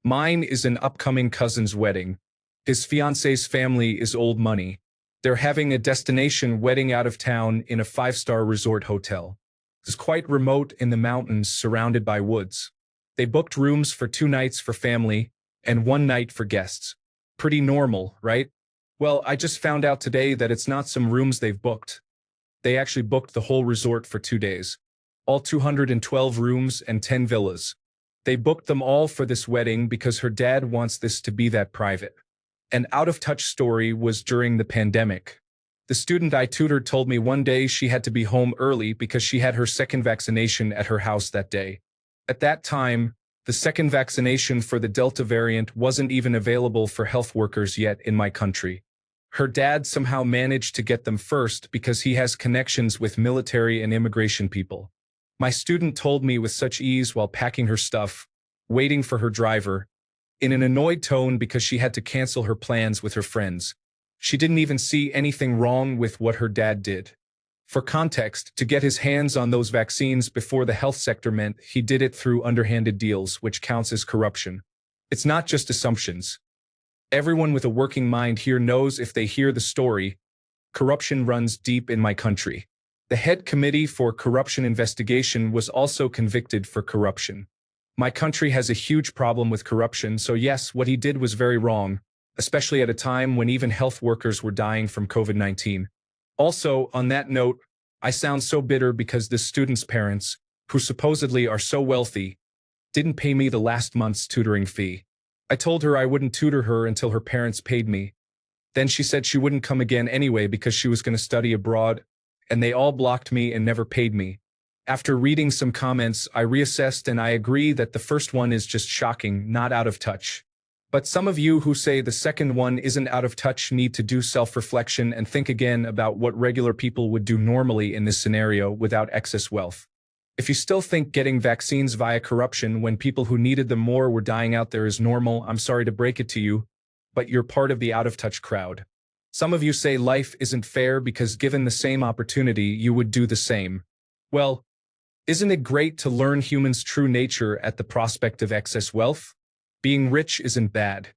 Mine is an upcoming cousin's wedding. His fiance's family is old money. They're having a destination wedding out of town in a five-star resort hotel. It's quite remote in the mountains surrounded by woods. They booked rooms for 2 nights for family and 1 night for guests. Pretty normal, right? Well, I just found out today that it's not some rooms they've booked. They actually booked the whole resort for 2 days. All 212 rooms and 10 villas. They booked them all for this wedding because her dad wants this to be that private. An out-of-touch story was during the pandemic. The student I tutored told me one day she had to be home early because she had her second vaccination at her house that day. At that time, the second vaccination for the Delta variant wasn't even available for health workers yet in my country. Her dad somehow managed to get them first because he has connections with military and immigration people. My student told me with such ease while packing her stuff, waiting for her driver, in an annoyed tone because she had to cancel her plans with her friends. She didn't even see anything wrong with what her dad did. For context, to get his hands on those vaccines before the health sector meant he did it through underhanded deals, which counts as corruption. It's not just assumptions. Everyone with a working mind here knows if they hear the story, corruption runs deep in my country. The head committee for corruption investigation was also convicted for corruption. My country has a huge problem with corruption, so yes, what he did was very wrong, especially at a time when even health workers were dying from COVID-19. Also, on that note, I sound so bitter because this student's parents, who supposedly are so wealthy, didn't pay me the last month's tutoring fee. I told her I wouldn't tutor her until her parents paid me. Then she said she wouldn't come again anyway because she was going to study abroad, and they all blocked me and never paid me. After reading some comments, I reassessed and I agree that the first one is just shocking, not out of touch. But some of you who say the second one isn't out of touch need to do self-reflection and think again about what regular people would do normally in this scenario without excess wealth. If you still think getting vaccines via corruption when people who needed them more were dying out there is normal, I'm sorry to break it to you, but you're part of the out-of-touch crowd. Some of you say life isn't fair because given the same opportunity, you would do the same. Well, isn't it great to learn humans' true nature at the prospect of excess wealth? Being rich isn't bad.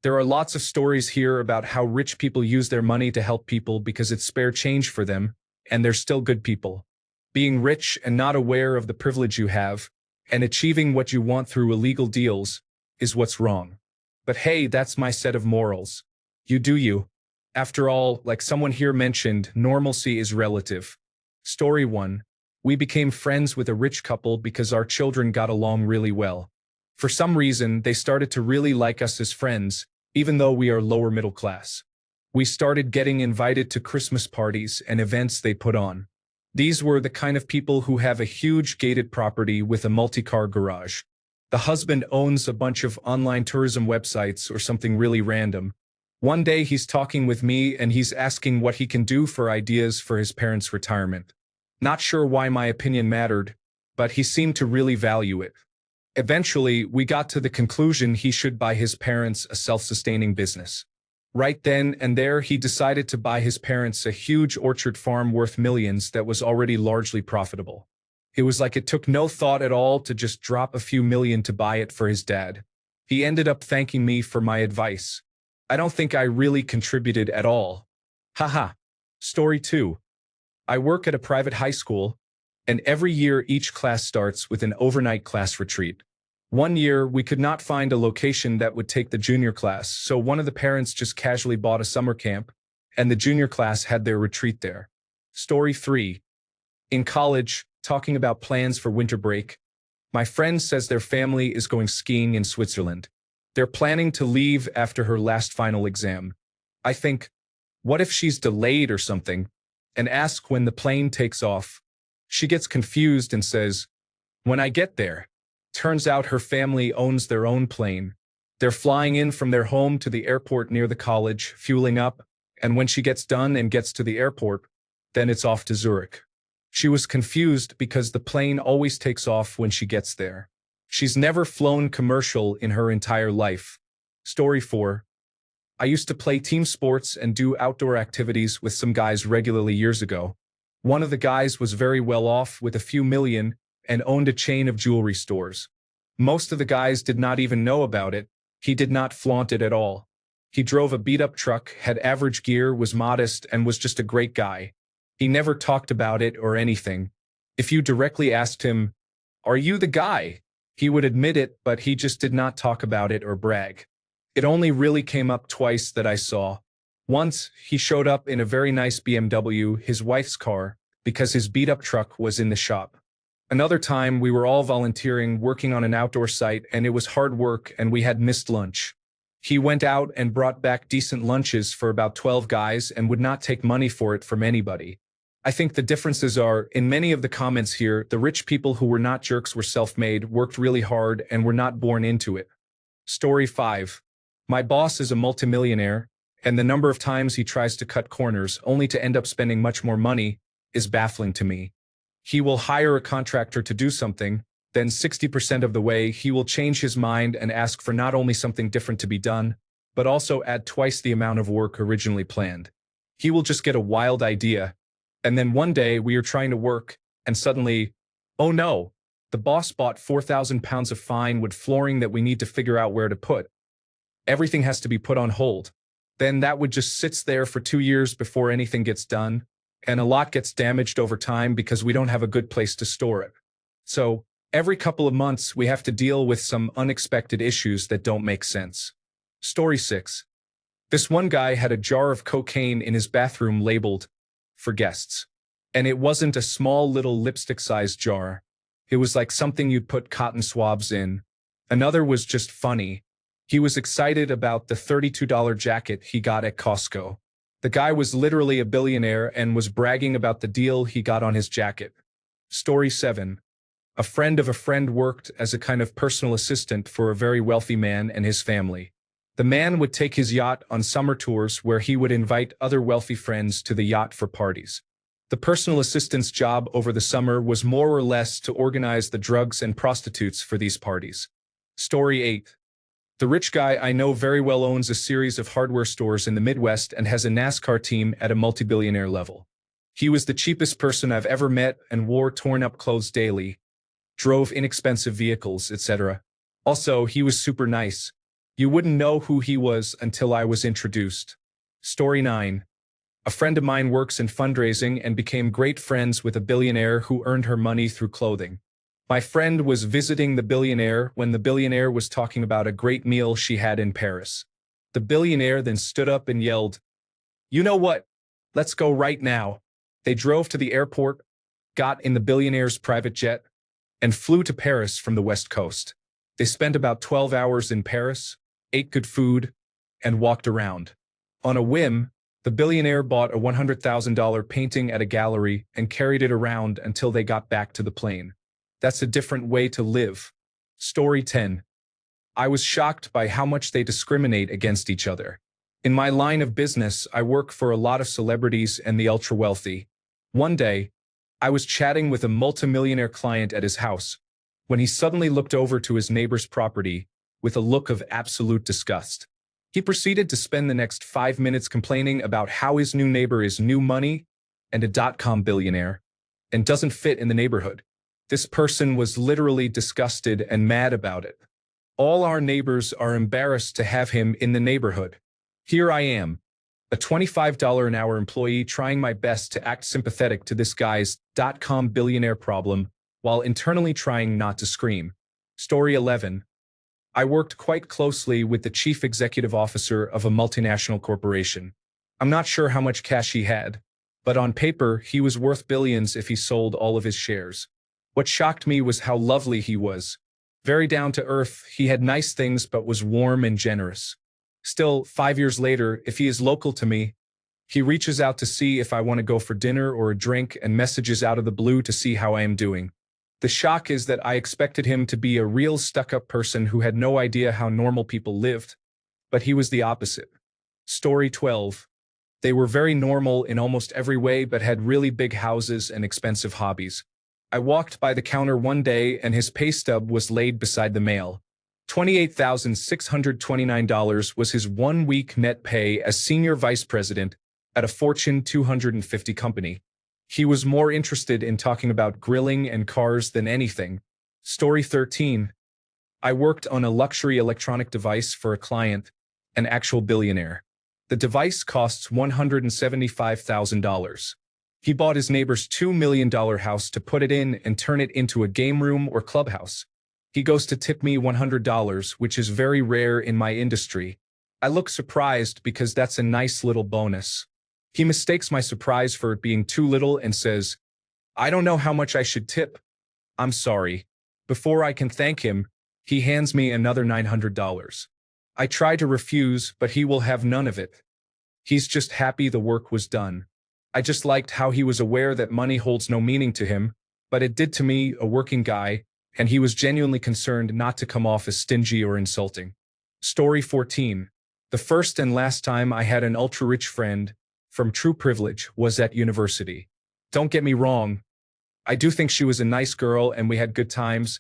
There are lots of stories here about how rich people use their money to help people because it's spare change for them, and they're still good people. Being rich and not aware of the privilege you have, and achieving what you want through illegal deals, is what's wrong. But hey, that's my set of morals. You do you. After all, like someone here mentioned, normalcy is relative. Story 1. We became friends with a rich couple because our children got along really well. For some reason, they started to really like us as friends, even though we are lower middle class. We started getting invited to Christmas parties and events they put on. These were the kind of people who have a huge gated property with a multi-car garage. The husband owns a bunch of online tourism websites or something really random. One day he's talking with me and he's asking what he can do for ideas for his parents' retirement. Not sure why my opinion mattered, but he seemed to really value it. Eventually, we got to the conclusion he should buy his parents a self-sustaining business. Right then and there, he decided to buy his parents a huge orchard farm worth millions that was already largely profitable. It was like it took no thought at all to just drop a few million to buy it for his dad. He ended up thanking me for my advice. I don't think I really contributed at all. Haha. Story 2. I work at a private high school, and every year each class starts with an overnight class retreat. One year, we could not find a location that would take the junior class, so one of the parents just casually bought a summer camp, and the junior class had their retreat there. Story 3. In college, talking about plans for winter break, my friend says their family is going skiing in Switzerland. They're planning to leave after her last final exam. I think, what if she's delayed or something? And ask when the plane takes off. She gets confused and says, "When I get there." Turns out her family owns their own plane. They're flying in from their home to the airport near the college, fueling up, and when she gets done and gets to the airport, then it's off to Zurich. She was confused because the plane always takes off when she gets there. She's never flown commercial in her entire life. Story 4. I used to play team sports and do outdoor activities with some guys regularly years ago. One of the guys was very well off with a few million and owned a chain of jewelry stores. Most of the guys did not even know about it, He did not flaunt it at all. He drove a beat-up truck, had average gear, was modest, and was just a great guy. He never talked about it or anything. If you directly asked him, "Are you the guy?" he would admit it, but he just did not talk about it or brag. It only really came up twice that I saw. Once, he showed up in a very nice BMW, his wife's car, because his beat-up truck was in the shop. Another time, we were all volunteering, working on an outdoor site, and it was hard work, and we had missed lunch. He went out and brought back decent lunches for about 12 guys and would not take money for it from anybody. I think the differences are, in many of the comments here, the rich people who were not jerks were self-made, worked really hard, and were not born into it. Story 5. My boss is a multimillionaire, and the number of times he tries to cut corners, only to end up spending much more money, is baffling to me. He will hire a contractor to do something, then 60% of the way he will change his mind and ask for not only something different to be done, but also add twice the amount of work originally planned. He will just get a wild idea, and then one day we are trying to work, and suddenly, oh no, the boss bought 4,000 pounds of fine wood flooring that we need to figure out where to put. Everything has to be put on hold. Then that wood just sits there for 2 years before anything gets done, and a lot gets damaged over time because we don't have a good place to store it. So, every couple of months we have to deal with some unexpected issues that don't make sense. Story 6. This one guy had a jar of cocaine in his bathroom labeled, "For guests." And it wasn't a small little lipstick-sized jar. It was like something you'd put cotton swabs in. Another was just funny. He was excited about the $32 jacket he got at Costco. The guy was literally a billionaire and was bragging about the deal he got on his jacket. Story 7. A friend of a friend worked as a kind of personal assistant for a very wealthy man and his family. The man would take his yacht on summer tours where he would invite other wealthy friends to the yacht for parties. The personal assistant's job over the summer was more or less to organize the drugs and prostitutes for these parties. Story 8. The rich guy I know very well owns a series of hardware stores in the Midwest and has a NASCAR team at a multi-billionaire level. He was the cheapest person I've ever met and wore torn-up clothes daily, drove inexpensive vehicles, etc. Also, he was super nice. You wouldn't know who he was until I was introduced. Story 9. A friend of mine works in fundraising and became great friends with a billionaire who earned her money through clothing. My friend was visiting the billionaire when the billionaire was talking about a great meal she had in Paris. The billionaire then stood up and yelled, "You know what? Let's go right now." They drove to the airport, got in the billionaire's private jet, and flew to Paris from the West Coast. They spent about 12 hours in Paris, ate good food, and walked around. On a whim, the billionaire bought a $100,000 painting at a gallery and carried it around until they got back to the plane. That's a different way to live. Story 10. I was shocked by how much they discriminate against each other. In my line of business, I work for a lot of celebrities and the ultra-wealthy. One day, I was chatting with a multimillionaire client at his house when he suddenly looked over to his neighbor's property with a look of absolute disgust. He proceeded to spend the next 5 minutes complaining about how his new neighbor is new money and a dot-com billionaire and doesn't fit in the neighborhood. This person was literally disgusted and mad about it. All our neighbors are embarrassed to have him in the neighborhood. Here I am, a $25 an hour employee trying my best to act sympathetic to this guy's dot-com billionaire problem while internally trying not to scream. Story 11. I worked quite closely with the chief executive officer of a multinational corporation. I'm not sure how much cash he had, but on paper, he was worth billions if he sold all of his shares. What shocked me was how lovely he was. Very down to earth, he had nice things but was warm and generous. Still, 5 years later, if he is local to me, he reaches out to see if I want to go for dinner or a drink and messages out of the blue to see how I am doing. The shock is that I expected him to be a real stuck-up person who had no idea how normal people lived, but he was the opposite. Story 12. They were very normal in almost every way but had really big houses and expensive hobbies. I walked by the counter one day and his pay stub was laid beside the mail. $28,629 was his 1-week net pay as senior vice president at a Fortune 250 company. He was more interested in talking about grilling and cars than anything. Story 13. I worked on a luxury electronic device for a client, an actual billionaire. The device costs $175,000. He bought his neighbor's $2 million house to put it in and turn it into a game room or clubhouse. He goes to tip me $100, which is very rare in my industry. I look surprised because that's a nice little bonus. He mistakes my surprise for it being too little and says, "I don't know how much I should tip. I'm sorry." Before I can thank him, he hands me another $900. I try to refuse, but he will have none of it. He's just happy the work was done. I just liked how he was aware that money holds no meaning to him, but it did to me, a working guy, and he was genuinely concerned not to come off as stingy or insulting. Story 14. The first and last time I had an ultra-rich friend from true privilege was at university. Don't get me wrong, I do think she was a nice girl and we had good times,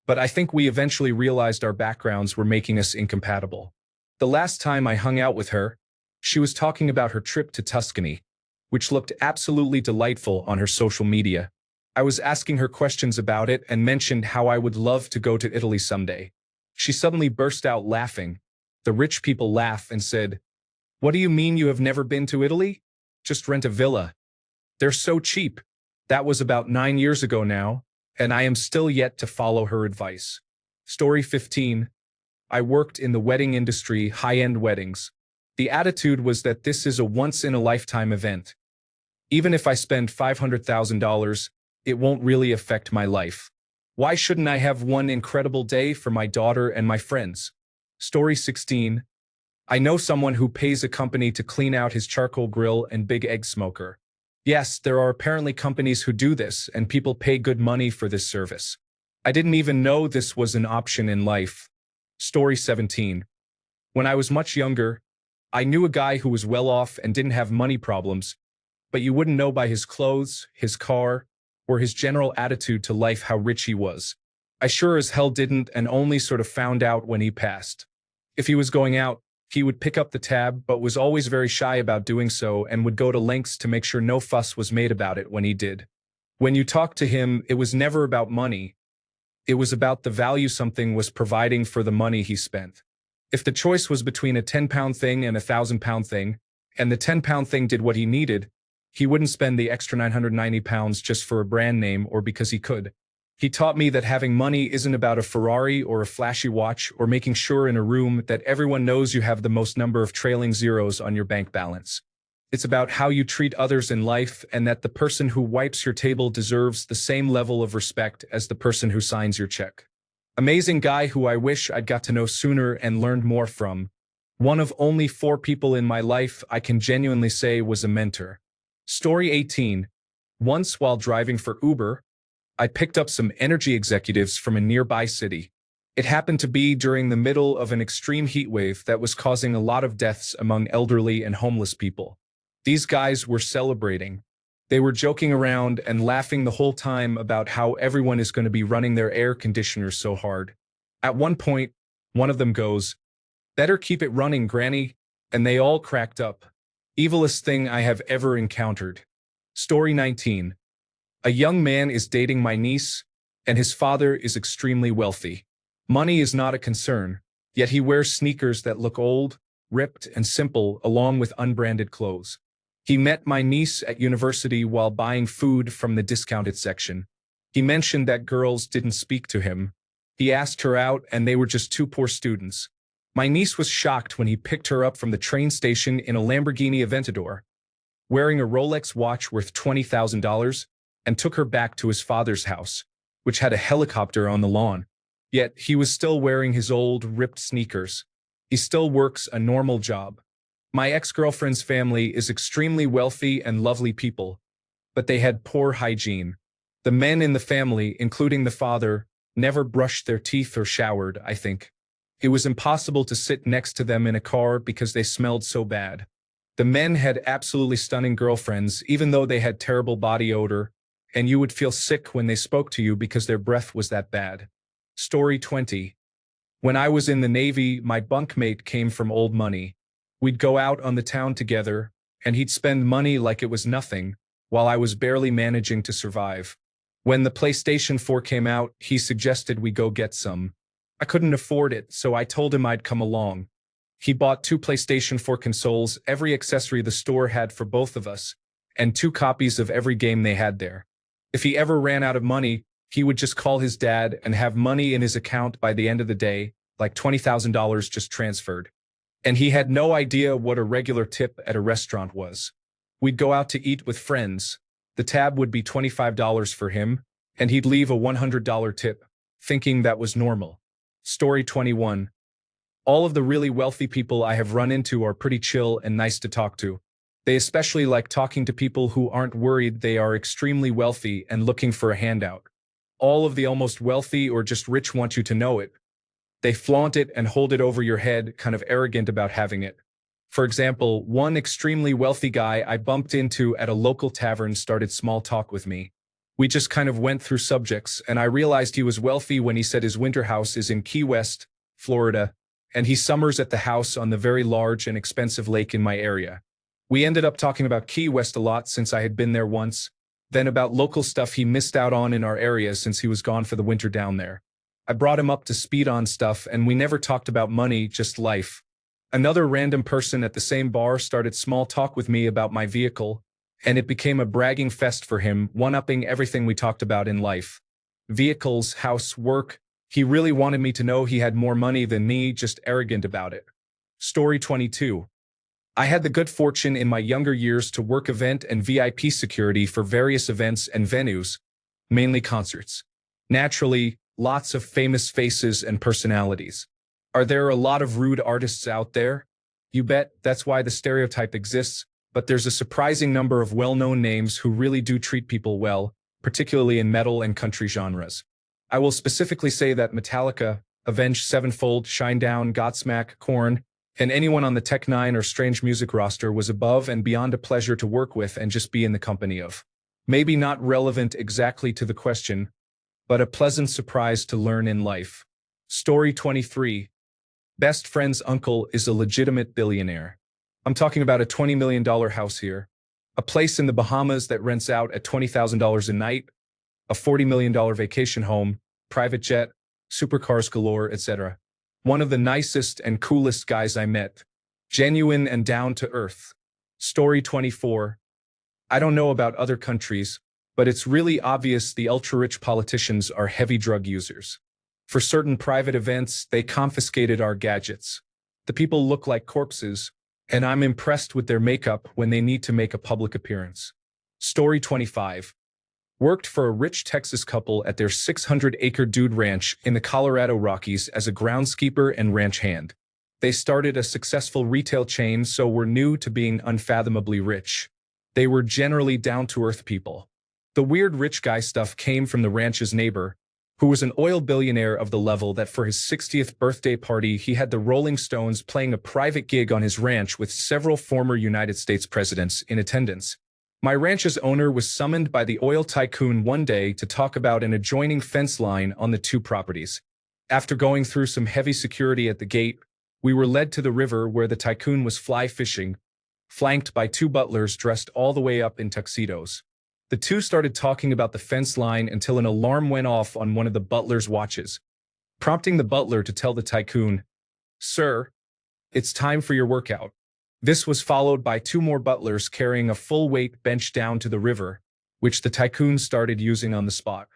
but I think we eventually realized our backgrounds were making us incompatible. The last time I hung out with her, she was talking about her trip to Tuscany, which looked absolutely delightful on her social media. I was asking her questions about it and mentioned how I would love to go to Italy someday. She suddenly burst out laughing. The rich people laugh and said, "What do you mean you have never been to Italy? Just rent a villa. They're so cheap." That was about 9 years ago now, and I am still yet to follow her advice. Story 15. I worked in the wedding industry, high-end weddings. The attitude was that this is a once-in-a-lifetime event. Even if I spend $500,000, it won't really affect my life. Why shouldn't I have one incredible day for my daughter and my friends? Story 16. I know someone who pays a company to clean out his charcoal grill and big egg smoker. Yes, there are apparently companies who do this, and people pay good money for this service. I didn't even know this was an option in life. Story 17. When I was much younger, I knew a guy who was well off and didn't have money problems, but you wouldn't know by his clothes, his car, or his general attitude to life how rich he was. I sure as hell didn't, and only sort of found out when he passed. If he was going out, he would pick up the tab but was always very shy about doing so and would go to lengths to make sure no fuss was made about it when he did. When you talked to him, it was never about money. It was about the value something was providing for the money he spent. If the choice was between a 10-pound thing and a 1,000-pound thing, and the 10-pound thing did what he needed, he wouldn't spend the extra 990 pounds just for a brand name or because he could. He taught me that having money isn't about a Ferrari or a flashy watch or making sure in a room that everyone knows you have the most number of trailing zeros on your bank balance. It's about how you treat others in life and that the person who wipes your table deserves the same level of respect as the person who signs your check. Amazing guy who I wish I'd got to know sooner and learned more from. One of only 4 people in my life I can genuinely say was a mentor. Story 18. Once while driving for Uber, I picked up some energy executives from a nearby city. It happened to be during the middle of an extreme heat wave that was causing a lot of deaths among elderly and homeless people. These guys were celebrating. They were joking around and laughing the whole time about how everyone is going to be running their air conditioners so hard. At one point, one of them goes, "Better keep it running, Granny," and they all cracked up. Evilest thing I have ever encountered. Story 19. A young man is dating my niece, and his father is extremely wealthy. Money is not a concern, yet he wears sneakers that look old, ripped, and simple along with unbranded clothes. He met my niece at university while buying food from the discounted section. He mentioned that girls didn't speak to him. He asked her out, and they were just 2 poor students. My niece was shocked when he picked her up from the train station in a Lamborghini Aventador, wearing a Rolex watch worth $20,000, and took her back to his father's house, which had a helicopter on the lawn. Yet he was still wearing his old, ripped sneakers. He still works a normal job. My ex-girlfriend's family is extremely wealthy and lovely people, but they had poor hygiene. The men in the family, including the father, never brushed their teeth or showered, I think. It was impossible to sit next to them in a car because they smelled so bad. The men had absolutely stunning girlfriends, even though they had terrible body odor, and you would feel sick when they spoke to you because their breath was that bad. Story 20. When I was in the Navy, my bunkmate came from old money. We'd go out on the town together, and he'd spend money like it was nothing, while I was barely managing to survive. When the PlayStation 4 came out, he suggested we go get some. I couldn't afford it, so I told him I'd come along. He bought 2 PlayStation 4 consoles, every accessory the store had for both of us, and 2 copies of every game they had there. If he ever ran out of money, he would just call his dad and have money in his account by the end of the day, like $20,000 just transferred. And he had no idea what a regular tip at a restaurant was. We'd go out to eat with friends. The tab would be $25 for him, and he'd leave a $100 tip, thinking that was normal. Story 21. All of the really wealthy people I have run into are pretty chill and nice to talk to. They especially like talking to people who aren't worried they are extremely wealthy and looking for a handout. All of the almost wealthy or just rich want you to know it. They flaunt it and hold it over your head, kind of arrogant about having it. For example, one extremely wealthy guy I bumped into at a local tavern started small talk with me. We just kind of went through subjects, and I realized he was wealthy when he said his winter house is in Key West, Florida, and he summers at the house on the very large and expensive lake in my area. We ended up talking about Key West a lot since I had been there once, then about local stuff he missed out on in our area since he was gone for the winter down there. I brought him up to speed on stuff, and we never talked about money, just life. Another random person at the same bar started small talk with me about my vehicle, and it became a bragging fest for him, one-upping everything we talked about in life. Vehicles, house, work. He really wanted me to know he had more money than me, just arrogant about it. Story 22. I had the good fortune in my younger years to work event and VIP security for various events and venues, mainly concerts. Naturally, lots of famous faces and personalities. Are there a lot of rude artists out there? You bet, that's why the stereotype exists, but there's a surprising number of well-known names who really do treat people well, particularly in metal and country genres. I will specifically say that Metallica, Avenged Sevenfold, Shinedown, Godsmack, Korn, and anyone on the Tech Nine or Strange Music roster was above and beyond a pleasure to work with and just be in the company of. Maybe not relevant exactly to the question, but a pleasant surprise to learn in life. Story 23. Best friend's uncle is a legitimate billionaire. I'm talking about a $20 million house here, a place in the Bahamas that rents out at $20,000 a night, a $40 million vacation home, private jet, supercars galore, etc. One of the nicest and coolest guys I met. Genuine and down to earth. Story 24. I don't know about other countries, but it's really obvious the ultra-rich politicians are heavy drug users. For certain private events, they confiscated our gadgets. The people look like corpses, and I'm impressed with their makeup when they need to make a public appearance. Story 25. Worked for a rich Texas couple at their 600-acre dude ranch in the Colorado Rockies as a groundskeeper and ranch hand. They started a successful retail chain, so were new to being unfathomably rich. They were generally down-to-earth people. The weird rich guy stuff came from the ranch's neighbor, who was an oil billionaire of the level that for his 60th birthday party he had the Rolling Stones playing a private gig on his ranch with several former United States presidents in attendance. My ranch's owner was summoned by the oil tycoon one day to talk about an adjoining fence line on the two properties. After going through some heavy security at the gate, we were led to the river where the tycoon was fly fishing, flanked by 2 butlers dressed all the way up in tuxedos. The two started talking about the fence line until an alarm went off on one of the butler's watches, prompting the butler to tell the tycoon, "Sir, it's time for your workout." This was followed by 2 more butlers carrying a full-weight bench down to the river, which the tycoon started using on the spot.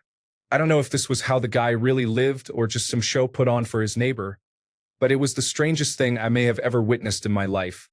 I don't know if this was how the guy really lived or just some show put on for his neighbor, but it was the strangest thing I may have ever witnessed in my life.